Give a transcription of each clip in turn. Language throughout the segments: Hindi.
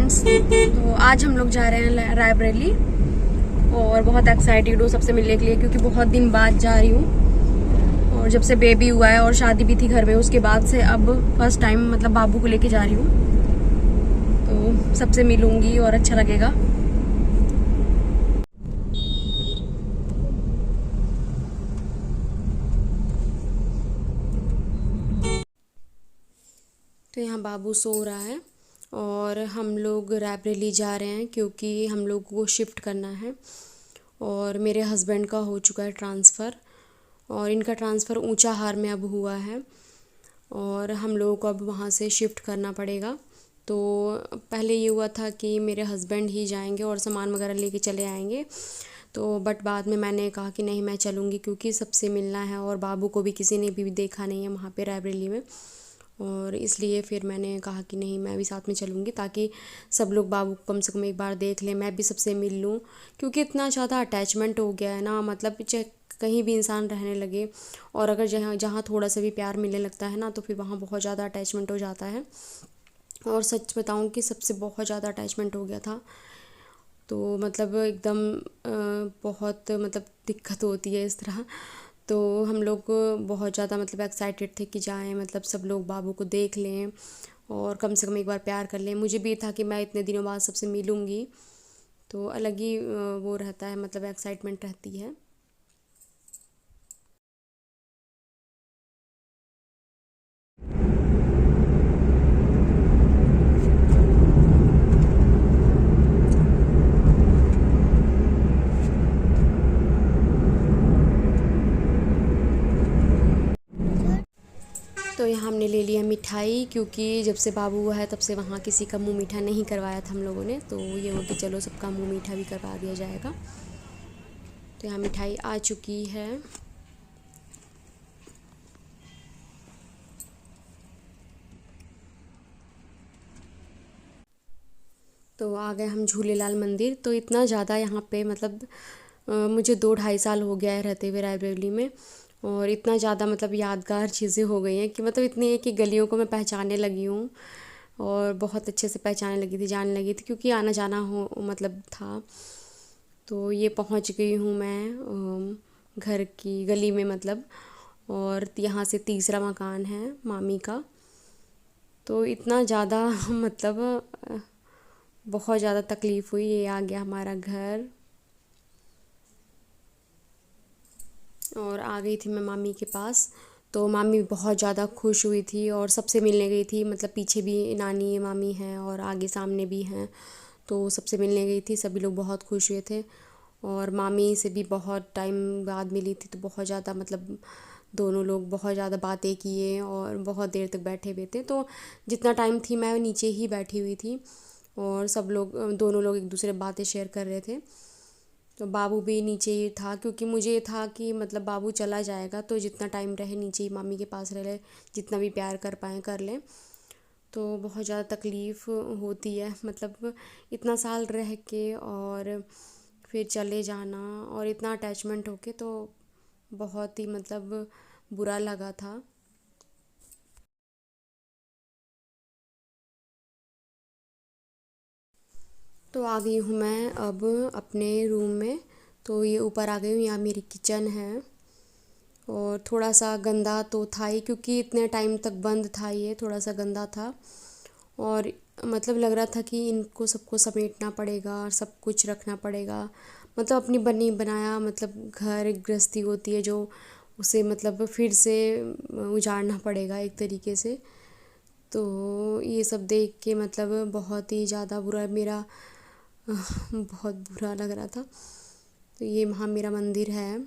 फ्रेंड्स, तो आज हम लोग जा रहे हैं रायबरेली और बहुत एक्साइटेड हूँ सबसे मिलने के लिए, क्योंकि बहुत दिन बाद जा रही हूँ। और जब से बेबी हुआ है और शादी भी थी घर में, उसके बाद से अब फर्स्ट टाइम मतलब बाबू को लेके जा रही हूँ, तो सबसे मिलूंगी और अच्छा लगेगा। तो यहाँ बाबू सो रहा है और हम लोग रायबरेली जा रहे हैं क्योंकि हम लोग को शिफ्ट करना है। और मेरे हस्बैंड का हो चुका है ट्रांसफ़र, और इनका ट्रांसफ़र ऊंचाहार में अब हुआ है और हम लोगों को अब वहाँ से शिफ्ट करना पड़ेगा। तो पहले ये हुआ था कि मेरे हस्बैंड ही जाएंगे और सामान वगैरह लेके चले आएंगे, तो बट बाद में मैंने कहा कि नहीं, मैं चलूँगी क्योंकि सबसे मिलना है और बाबू को भी किसी ने भी देखा नहीं है वहाँ पे रायबरेली में। और इसलिए फिर मैंने कहा कि नहीं, मैं भी साथ में चलूँगी ताकि सब लोग बाबू को कम से कम एक बार देख लें, मैं भी सबसे मिल लूँ। क्योंकि इतना ज़्यादा अटैचमेंट हो गया है ना, मतलब चाहे कहीं भी इंसान रहने लगे और अगर जहाँ जहाँ थोड़ा सा भी प्यार मिलने लगता है ना, तो फिर वहाँ बहुत ज़्यादा अटैचमेंट हो जाता है। और सच बताऊँ कि सबसे बहुत ज़्यादा अटैचमेंट हो गया था, तो मतलब एकदम बहुत मतलब दिक्कत होती है इस तरह। तो हम लोग बहुत ज़्यादा मतलब एक्साइटेड थे कि जाएं, मतलब सब लोग बाबू को देख लें और कम से कम एक बार प्यार कर लें। मुझे भी था कि मैं इतने दिनों बाद सबसे मिलूँगी, तो अलग ही वो रहता है, मतलब एक्साइटमेंट रहती है। तो यहाँ हमने ले लिया मिठाई, क्योंकि जब से बाबू हुआ है तब से वहाँ किसी का मुंह मीठा नहीं करवाया था हम लोगों ने, तो ये हो कि चलो सबका मुंह मीठा भी करवा दिया जाएगा। तो यहाँ मिठाई आ चुकी है। तो आ गए हम झूलेलाल मंदिर। तो इतना ज़्यादा यहाँ पे मतलब मुझे 2 ढाई साल हो गया है रहते हुए रायबरेली में, और इतना ज़्यादा मतलब यादगार चीज़ें हो गई हैं कि मतलब इतनी है कि गलियों को मैं पहचानने लगी हूँ और बहुत अच्छे से पहचानने लगी थी, जानने लगी थी, क्योंकि आना जाना हो मतलब था। तो ये पहुँच गई हूँ मैं घर की गली में मतलब, और यहाँ से तीसरा मकान है मामी का। तो इतना ज़्यादा मतलब बहुत ज़्यादा तकलीफ़ हुई। ये आ गया हमारा घर और आ गई थी मैं मामी के पास। तो मामी बहुत ज़्यादा खुश हुई थी और सबसे मिलने गई थी, मतलब पीछे भी नानी मामी हैं और आगे सामने भी हैं, तो सबसे मिलने गई थी। सभी लोग बहुत खुश हुए थे और मामी से भी बहुत टाइम बाद मिली थी, तो बहुत ज़्यादा मतलब दोनों लोग बहुत ज़्यादा बातें किए और बहुत देर तक बैठे हुए थे। तो जितना टाइम थी मैं नीचे ही बैठी हुई थी और सब लोग दोनों लोग एक दूसरे बातें शेयर कर रहे थे। तो बाबू भी नीचे ही था, क्योंकि मुझे ये था कि मतलब बाबू चला जाएगा तो जितना टाइम रहे नीचे ही मामी के पास रह ले, जितना भी प्यार कर पाएँ कर लें। तो बहुत ज़्यादा तकलीफ़ होती है, मतलब इतना साल रह के और फिर चले जाना और इतना अटैचमेंट होके, तो बहुत ही मतलब बुरा लगा था। तो आ गई हूँ मैं अब अपने रूम में। तो ये ऊपर आ गई हूँ, यहाँ मेरी किचन है और थोड़ा सा गंदा तो था ही, क्योंकि इतने टाइम तक बंद था, ये थोड़ा सा गंदा था। और मतलब लग रहा था कि इनको सबको समेटना पड़ेगा और सब कुछ रखना पड़ेगा, मतलब अपनी बनी बनाया मतलब घर एक गृहस्थी होती है जो उसे मतलब फिर से उजाड़ना पड़ेगा एक तरीके से। तो ये सब देख के मतलब बहुत ही ज़्यादा बुरा मेरा बहुत बुरा लग रहा था। तो ये वहाँ मेरा मंदिर है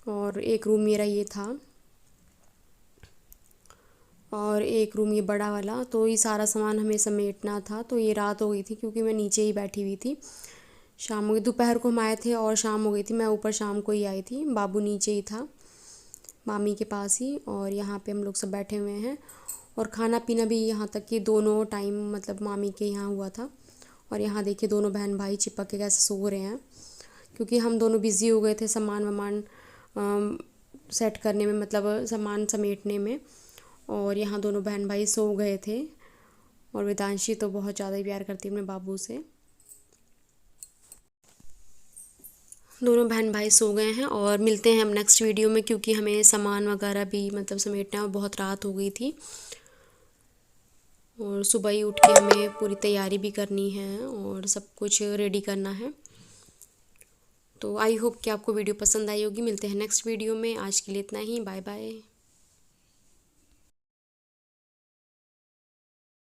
और एक रूम मेरा ये था और एक रूम ये बड़ा वाला। तो ये सारा सामान हमें समेटना था। तो ये रात हो गई थी क्योंकि मैं नीचे ही बैठी हुई थी। शाम हो गई, दोपहर को हम आए थे और शाम हो गई थी। मैं ऊपर शाम को ही आई थी, बाबू नीचे ही था मामी के पास ही। और यहाँ पे हम लोग सब बैठे हुए हैं और खाना पीना भी यहाँ तक कि दोनों टाइम मतलब मामी के यहाँ हुआ था। और यहाँ देखिए दोनों बहन भाई चिपक के कैसे सो रहे हैं, क्योंकि हम दोनों बिज़ी हो गए थे सामान वामान सेट करने में, मतलब सामान समेटने में। और यहाँ दोनों बहन भाई सो गए थे और वेदांशी तो बहुत ज़्यादा ही प्यार करती है अपने बाबू से। दोनों बहन भाई सो गए हैं और मिलते हैं हम नेक्स्ट वीडियो में, क्योंकि हमें सामान वगैरह भी मतलब समेटना है और बहुत रात हो गई थी और सुबह ही उठ के हमें पूरी तैयारी भी करनी है और सब कुछ रेडी करना है। तो आई होप कि आपको वीडियो पसंद आई होगी। मिलते हैं नेक्स्ट वीडियो में, आज के लिए इतना ही, बाय बाय।